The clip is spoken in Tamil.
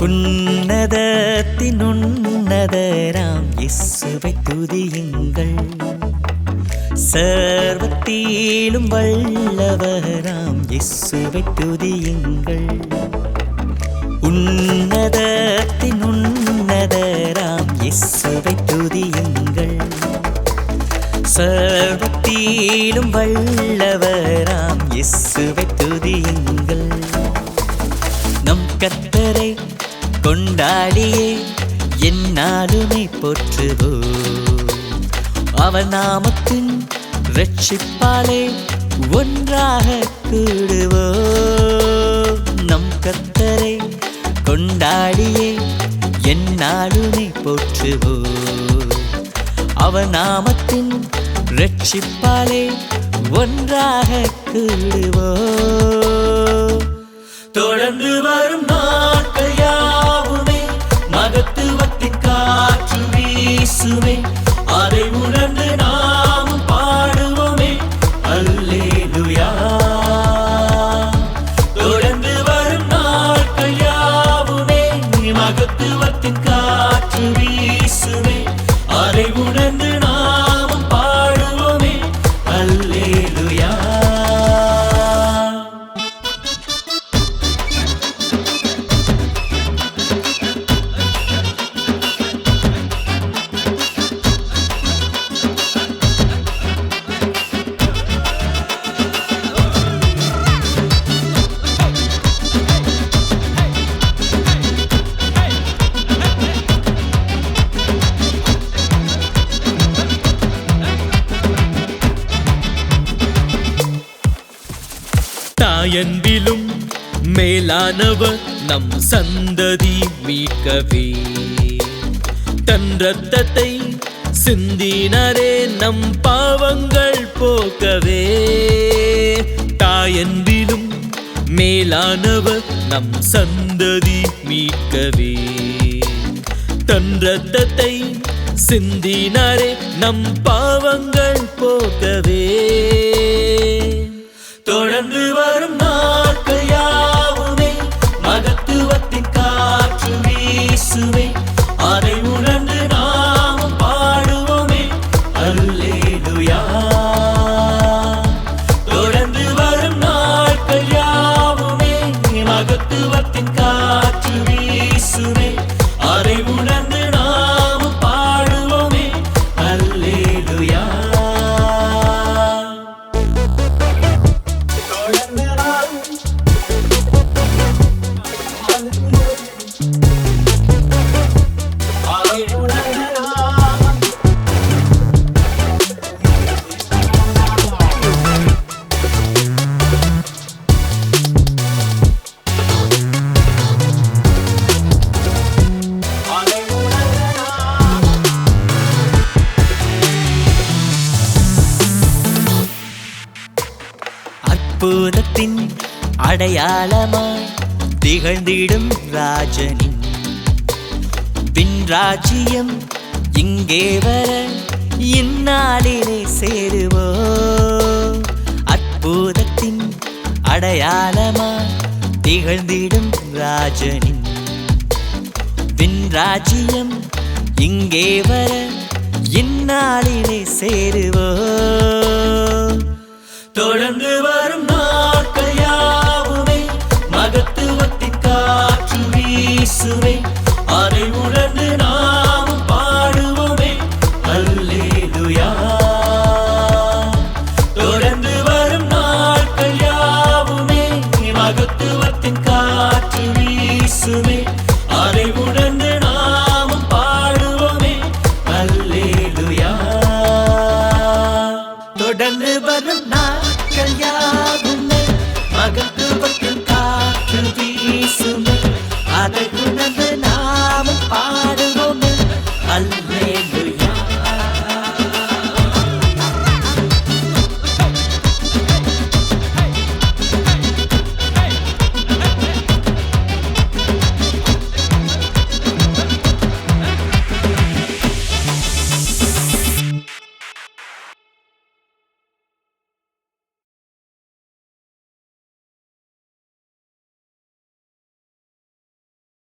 உன்னதத்தின் உன்னதராம் இயேசுவை துதியுங்கள். சர்வத்திலும் வல்லவராம் இயேசுவை துதியுங்கள். உன்னதத்தின் உன்னதராம் இயேசுவை துதியுங்கள். சர்வத்திலும் வல்லவராம் இயேசுவை துதியுங்கள். நம் கர்த்தரை கொண்டாடியே எந்நாளுமே போற்றுவோம். அவர் நாமத்தின் இரட்சிப்பாலே ஒன்றாக கூடுவோம். நம் கர்த்தரை கொண்டாடியே எந்நாளுமே போற்றுவோம். அவர் நாமத்தின் இரட்சிப்பாலே ஒன்றாக கூடுவோம். தொடர்ந்து வரும் நாட்கள் யாவுமே மகத்துவத்தின் காற்று வீசுமே. அதை உணர்ந்து நாமும் பாடுவோமே அல்லேலூயா. தொடர்ந்து வரும் நாட்கள் யாவுமே மகத்துவத்தின் காற்று வீசுமே. அதை உணர்ந்து நாமும் பாடுவோமே அல்லேலூயா. தாயன்பிலும் மேலானவர் நம் சந்ததி மீட்கவே தன் இரத்தத்தை சிந்தினாரே நம் பாவங்கள் போக்கவே. தாயன்பிலும் மேலானவர் நம் சந்ததி மீட்கவே தன் இரத்தத்தை சிந்தினாரே நம் பாவங்கள் போக்கவே. தொடர்ந்து வரும் நாட்கள் யாவுமே மகத்துவத்தின் காற்று வீசுமே. அதை உணர்ந்து நாமும் பாடுவோமே அல்லேலூயா. தொடர்ந்து வரும் நாட்கள் யாவுமே மகத்துவத்தின் காற்று வீசுமே. அதை உணர்ந்து நாமும் பாடுவோமே அல்லேலூயா. அற்புதத்தின் அடையாளமாய் திகழ்ந்திடும் ராஜனின் விண்ராஜ்யம் இங்கே வர இந்நாளிலே சேருவோம். அற்புதத்தின் அடையாளமாய் திகழ்ந்திடும் ராஜனின் விண்ராஜ்யம் இங்கே வர இந்நாளிலே சேருவோம். தொடர்ந்து